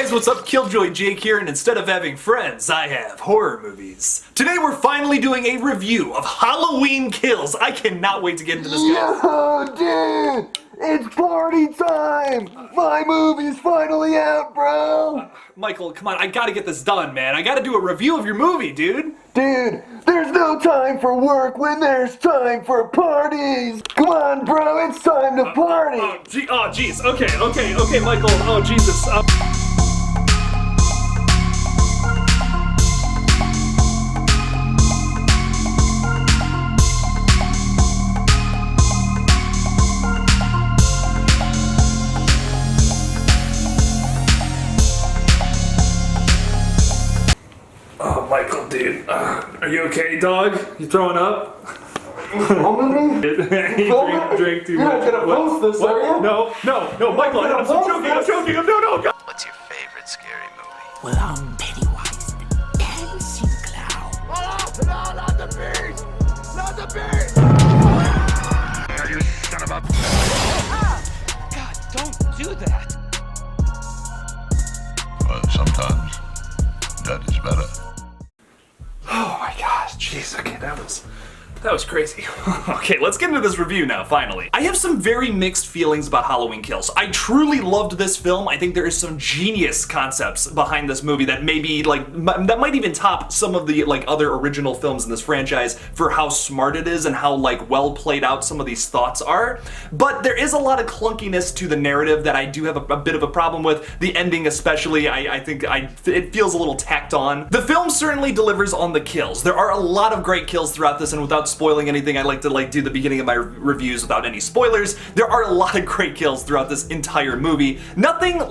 guys, what's up? KillJoy Jake here, and instead of having friends, I have horror movies. Today we're finally doing a review of Halloween Kills. I cannot wait to get into this game. Yo, dude! It's party time! My movie's finally out, bro! Michael, come on, I gotta get this done, man. I gotta do a review of your movie, dude. Dude, there's no time for work when there's time for parties! Come on, bro, it's time to party! Oh, jeez. Okay, Michael. Oh, Jesus. Oh, Michael, dude. Are you okay, dog? You throwing up? You filming me? Drink too much. You're not gonna post this, are you? No, Michael, I'm joking, no, God. What's your favorite scary movie? Well, I'm Pennywise, the dancing clown. Oh, no, not the beast! Not the beast! You son of a... God, don't do that. Well, sometimes that is better. Oh my gosh, jeez, okay, that was crazy. Okay, let's get into this review now, finally. I have some very mixed feelings about Halloween Kills. I truly loved this film. I think there is some genius concepts behind this movie that maybe, that might even top some of the, other original films in this franchise for how smart it is and how, well played out some of these thoughts are. But there is a lot of clunkiness to the narrative that I do have a bit of a problem with. The ending especially, I think it feels a little tacked on. The film certainly delivers on the kills. There are a lot of great kills throughout this, and without spoiling anything, I like to do the beginning of my reviews without any spoilers. There are a lot of great kills throughout this entire movie. Nothing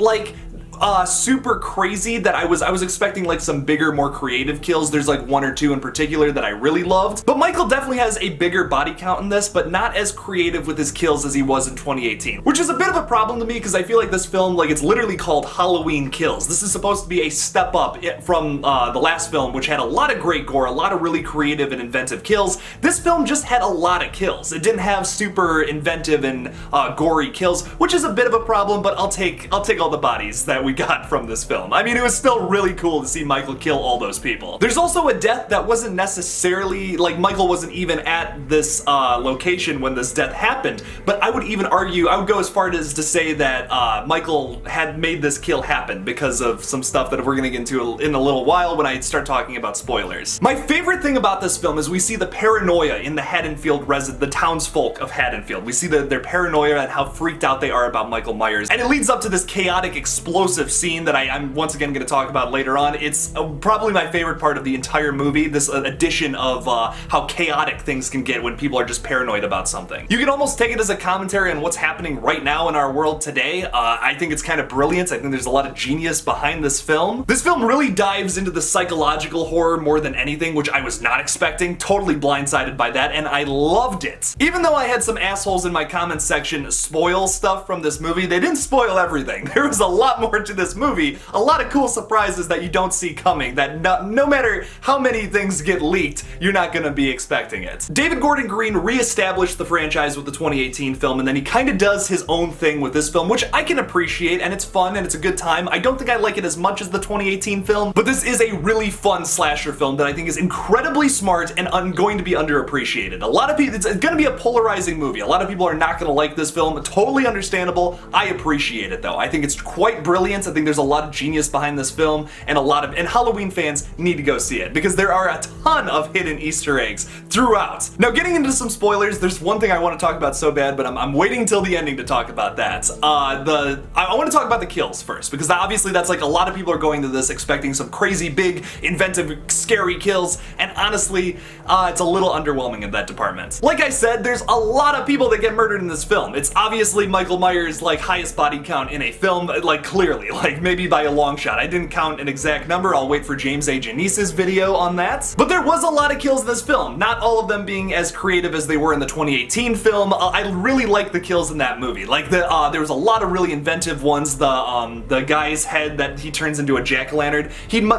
super crazy that I was expecting some bigger, more creative kills. There's one or two in particular that I really loved. But Michael definitely has a bigger body count in this, but not as creative with his kills as he was in 2018. Which is a bit of a problem to me because I feel like this film, it's literally called Halloween Kills. This is supposed to be a step up from the last film, which had a lot of great gore, a lot of really creative and inventive kills. This film just had a lot of kills. It didn't have super inventive and gory kills, which is a bit of a problem, but I'll take all the bodies that we got from this film. I mean, it was still really cool to see Michael kill all those people. There's also a death that wasn't necessarily, Michael wasn't even at this location when this death happened, but I would even argue, I would go as far as to say that Michael had made this kill happen because of some stuff that we're gonna get into in a little while when I start talking about spoilers. My favorite thing about this film is we see the paranoia in the Haddonfield the townsfolk of Haddonfield. We see their paranoia and how freaked out they are about Michael Myers, and it leads up to this chaotic, explosive scene that I'm once again going to talk about later on. It's probably my favorite part of the entire movie, this addition of how chaotic things can get when people are just paranoid about something. You can almost take it as a commentary on what's happening right now in our world today. I think it's kind of brilliant. I think there's a lot of genius behind this film. This film really dives into the psychological horror more than anything, which I was not expecting. Totally blindsided by that, and I loved it. Even though I had some assholes in my comments section spoil stuff from this movie, they didn't spoil everything. There was a lot more to this movie, a lot of cool surprises that you don't see coming, that no matter how many things get leaked, you're not gonna be expecting it. David Gordon Green re-established the franchise with the 2018 film, and then he kind of does his own thing with this film, which I can appreciate, and it's fun, and it's a good time. I don't think I like it as much as the 2018 film, but this is a really fun slasher film that I think is incredibly smart and going to be underappreciated. A lot of people, it's gonna be a polarizing movie. A lot of people are not gonna like this film. Totally understandable. I appreciate it though. I think it's quite brilliant. I think there's a lot of genius behind this film, and Halloween fans need to go see it because there are a ton of hidden Easter eggs throughout. Now, getting into some spoilers, there's one thing I want to talk about so bad, but I'm waiting till the ending to talk about that. I want to talk about the kills first because obviously that's a lot of people are going to this expecting some crazy, big, inventive, scary kills, and honestly, it's a little underwhelming in that department. Like I said, there's a lot of people that get murdered in this film. It's obviously Michael Myers' highest body count in a film, clearly, maybe by a long shot. I didn't count an exact number. I'll wait for James A. Janice's video on that. But there was a lot of kills in this film, not all of them being as creative as they were in the 2018 film. I really like the kills in that movie. There was a lot of really inventive ones. The guy's head that he turns into a jack-o'-lantern,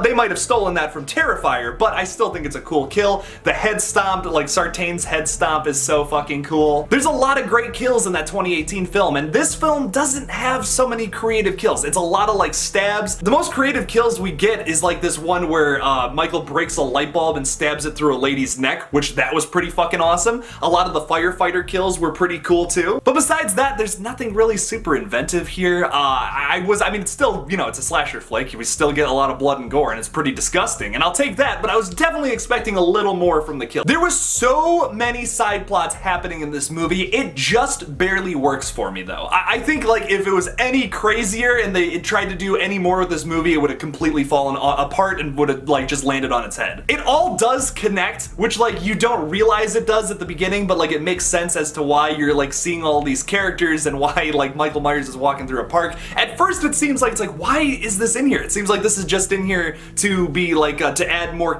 they might have stolen that from Terrifier, but I still think it's a cool kill. The head stomp, Sartain's head stomp is so fucking cool. There's a lot of great kills in that 2018 film, and this film doesn't have so many creative kills. It's a lot lot of like stabs. The most creative kills we get is like this one where Michael breaks a light bulb and stabs it through a lady's neck, which that was pretty fucking awesome. A lot of the firefighter kills were pretty cool too. But besides that, there's nothing really super inventive here. I mean, it's still, you know, it's a slasher flick. We still get a lot of blood and gore, and it's pretty disgusting, and I'll take that, but I was definitely expecting a little more from the kill. There was so many side plots happening in this movie, it just barely works for me though. I think like if it was any crazier and they tried to do any more with this movie, it would have completely fallen apart and would have like just landed on its head. It all does connect, which like you don't realize it does at the beginning, but like it makes sense as to why you're like seeing all these characters and why like Michael Myers is walking through a park. At first it seems like it's like, why is this in here? It seems like this is just in here to be like to add more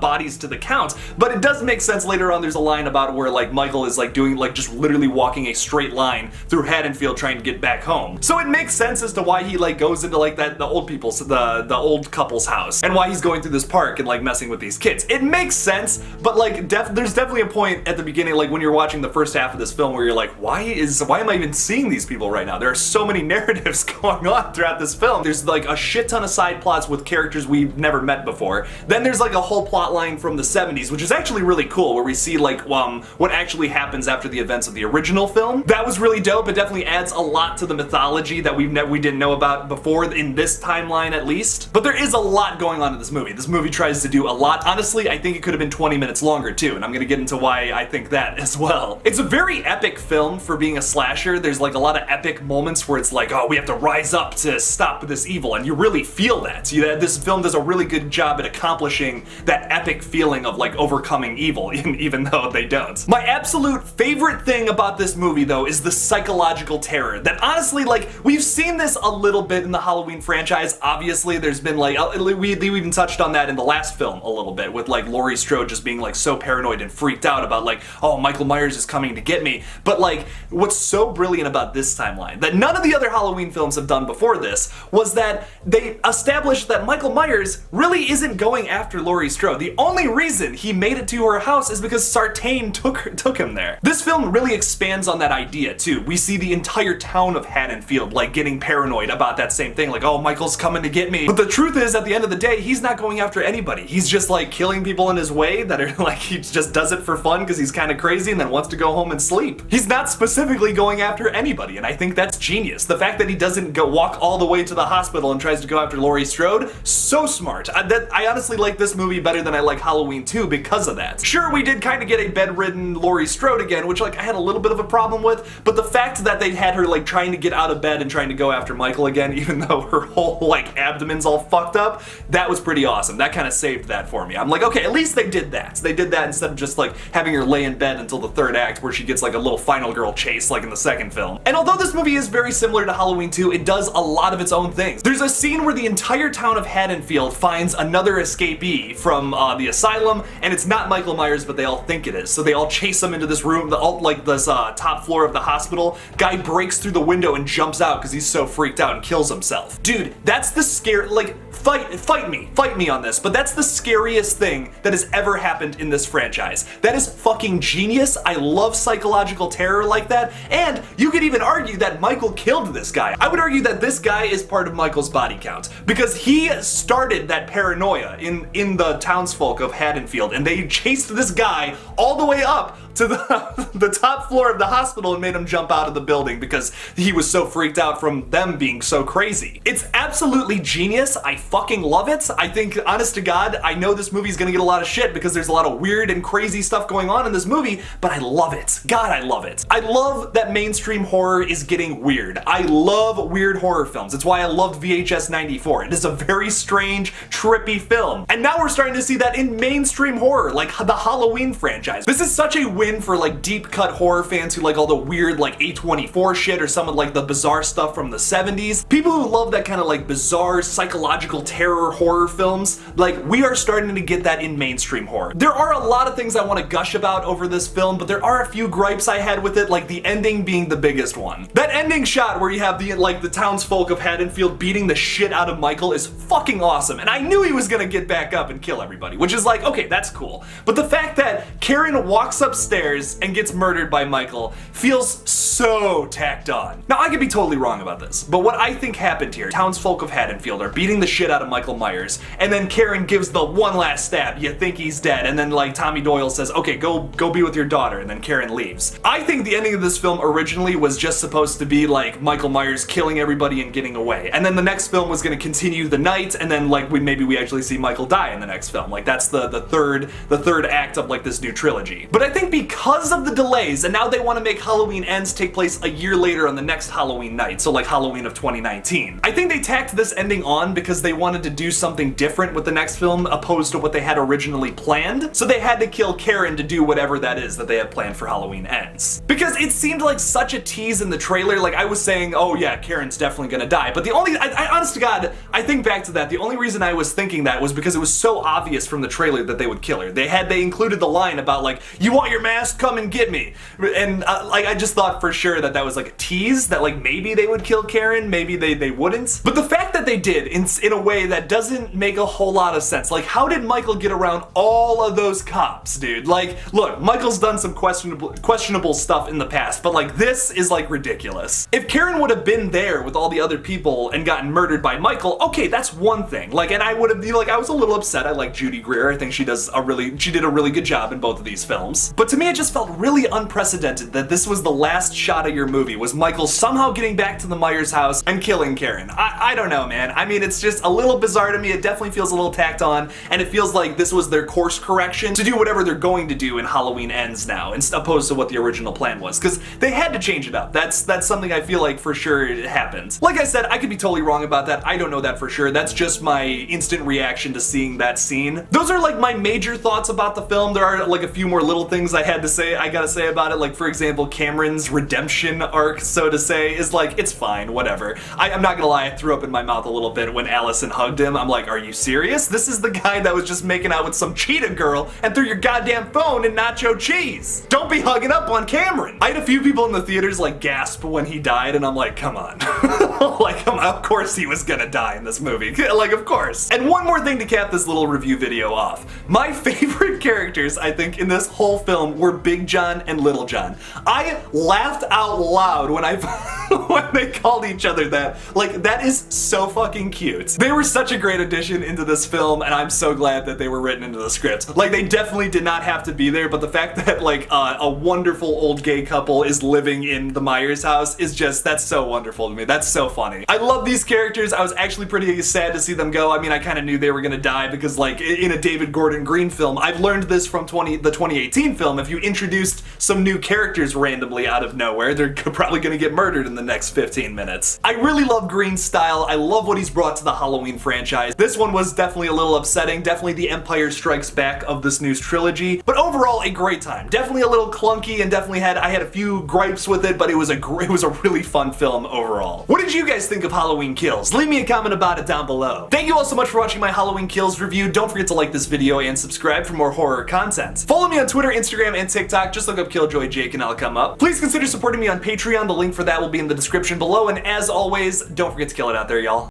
bodies to the count, but it does make sense later on. There's a line about where like Michael is like doing like just literally walking a straight line through Haddonfield trying to get back home. So it makes sense as to why he like goes into like the old couple's house and why he's going through this park and like messing with these kids. It makes sense, but like there's definitely a point at the beginning, like when you're watching the first half of this film, where you're like, why am I even seeing these people right now? There are so many narratives going on throughout this film. There's like a shit ton of side plots with characters we've never met before. Then there's like a whole plot line from the 70s, which is actually really cool, where we see like what actually happens after the events of the original film. That was really dope. It definitely adds a lot to the mythology that we didn't know about before in this timeline at least. But there is a lot going on in this movie. This movie tries to do a lot. Honestly, I think it could have been 20 minutes longer too, and I'm gonna get into why I think that as well. It's a very epic film for being a slasher. There's like a lot of epic moments where it's like, oh, we have to rise up to stop this evil, and you really feel that. This film does a really good job at accomplishing that epic feeling of like overcoming evil, even though they don't. My absolute favorite thing about this movie though is the psychological terror that honestly, like, we've seen this a little bit in the Halloween franchise. Obviously there's been like, we even touched on that in the last film a little bit with like Laurie Strode just being like so paranoid and freaked out about like, oh, Michael Myers is coming to get me. But like, what's so brilliant about this timeline that none of the other Halloween films have done before this was that they established that Michael Myers really isn't going after Laurie Strode. The only reason he made it to her house is because Sartain took him there. This film really expands on that idea too. We see the entire town of Haddonfield like getting paranoid about that same thing, like, oh, Michael's coming to get me. But the truth is, at the end of the day, he's not going after anybody. He's just like killing people in his way that are like, he just does it for fun because he's kind of crazy and then wants to go home and sleep. He's not specifically going after anybody, and I think that's genius. The fact that he doesn't walk all the way to the hospital and tries to go after Laurie Strode, so smart. I honestly like this movie better than I like Halloween 2 because of that. Sure, we did kind of get a bedridden Laurie Strode again, which like I had a little bit of a problem with, but the fact that they had her like trying to get out of bed and trying to go after Michael again, even though her whole like abdomen's all fucked up, that was pretty awesome. That kind of saved that for me. I'm like, okay, at least they did that. They did that instead of just like having her lay in bed until the third act where she gets like a little final girl chase like in the second film. And although this movie is very similar to Halloween 2, it does a lot of its own things. There's a scene where the entire town of Haddonfield finds another escapee from the asylum, and it's not Michael Myers, but they all think it is. So they all chase him into this room, this top floor of the hospital. Guy breaks through the window and jumps out because he's so freaked out and kills himself. Dude, that's the scare, like, fight me on this, but that's the scariest thing that has ever happened in this franchise. That is fucking genius. I love psychological terror like that, and you could even argue that Michael killed this guy. I would argue that this guy is part of Michael's body count because he started that paranoia in the townsfolk of Haddonfield, and they chased this guy all the way up to the top floor of the hospital and made him jump out of the building because he was so freaked out from them being so crazy. It's absolutely genius. I fucking love it. I think, honest to God, I know this movie's gonna get a lot of shit because there's a lot of weird and crazy stuff going on in this movie, but I love it. God, I love it. I love that mainstream horror is getting weird. I love weird horror films. It's why I loved VHS 94. It is a very strange, trippy film. And now we're starting to see that in mainstream horror, like the Halloween franchise. This is such a win for like deep cut horror fans who like all the weird like A24 shit or some of like the bizarre stuff from the 70s. People who love that kind of like bizarre psychological terror horror films, like we are starting to get that in mainstream horror. There are a lot of things I want to gush about over this film, but there are a few gripes I had with it, like the ending being the biggest one. That ending shot where you have the townsfolk of Haddonfield beating the shit out of Michael is fucking awesome, and I knew he was gonna get back up and kill everybody, which is like, okay, that's cool. But the fact that Karen walks upstairs stairs and gets murdered by Michael feels so tacked on. Now, I could be totally wrong about this, but what I think happened here, townsfolk of Haddonfield are beating the shit out of Michael Myers, and then Karen gives the one last stab, you think he's dead, and then like Tommy Doyle says, okay, go be with your daughter, and then Karen leaves. I think the ending of this film originally was just supposed to be like Michael Myers killing everybody and getting away, and then the next film was gonna continue the night, and then like maybe we actually see Michael die in the next film. Like that's the third act of like this new trilogy. But I think because of the delays, and now they want to make Halloween Ends take place a year later on the next Halloween night, so like Halloween of 2019. I think they tacked this ending on because they wanted to do something different with the next film opposed to what they had originally planned, so they had to kill Karen to do whatever that is that they had planned for Halloween Ends. Because it seemed like such a tease in the trailer, like I was saying, oh yeah, Karen's definitely gonna die, but the only, I honest to God, I think back to that, the only reason I was thinking that was because it was so obvious from the trailer that they would kill her. They included the line about like, you want your mask? Come and get me. And like I just thought for sure that was like a tease, that like maybe they would kill Karen, maybe they wouldn't. But the fact that they did in a way that doesn't make a whole lot of sense. Like how did Michael get around all of those cops, dude? Like look, Michael's done some questionable stuff in the past, but like this is like ridiculous. If Karen would have been there with all the other people and gotten murdered by Michael, okay, that's one thing. Like, and I would have been like, I was a little upset. I like Judy Greer. I think she did a really good job in both of these films. But to me, it just felt really unprecedented that this was the last shot of your movie, was Michael somehow getting back to the Myers house and killing Karen. I don't know, man. I mean, it's just a little bizarre to me. It definitely feels a little tacked on, and it feels like this was their course correction to do whatever they're going to do in Halloween Ends now, opposed to what the original plan was, because they had to change it up. That's something I feel like for sure it happened. Like I said, I could be totally wrong about that. I don't know that for sure. That's just my instant reaction to seeing that scene. Those are like my major thoughts about the film. There are like a few more little things I gotta say about it. Like for example, Cameron's redemption arc, so to say, is like, it's fine, whatever. I'm not gonna lie, I threw up in my mouth a little bit when Allison hugged him. I'm like, are you serious? This is the guy that was just making out with some cheetah girl and threw your goddamn phone in nacho cheese. Don't be hugging up on Cameron. I had a few people in the theaters like gasp when he died, and I'm like, come on. Like, of course he was gonna die in this movie. Like, of course. And one more thing to cap this little review video off. My favorite characters, I think, in this whole film were Big John and Little John. I laughed out loud when when they called each other that. Like, that is so fucking cute. They were such a great addition into this film, and I'm so glad that they were written into the script. Like, they definitely did not have to be there, but the fact that, like, a wonderful old gay couple is living in the Myers house is just, that's so wonderful to me. That's so funny. I love these characters. I was actually pretty sad to see them go. I mean, I kind of knew they were gonna die because, like, in a David Gordon Green film, I've learned this from the 2018 film, if you introduced some new characters randomly out of nowhere, they're probably gonna get murdered in the next 15 minutes. I really love Green's style. I love what he's brought to the Halloween franchise. This one was definitely a little upsetting, definitely the Empire Strikes Back of this new trilogy, but overall a great time. Definitely a little clunky, and definitely I had a few gripes with it, but it was a really fun film overall. What did you guys think of Halloween Kills? Leave me a comment about it down below. Thank you all so much for watching my Halloween Kills review. Don't forget to like this video and subscribe for more horror content. Follow me on Twitter, Instagram, and TikTok. Just look up KillJoy Jake and I'll come up. Please consider supporting me on Patreon. The link for that will be in the description below, and as always, don't forget to kill it out there, y'all.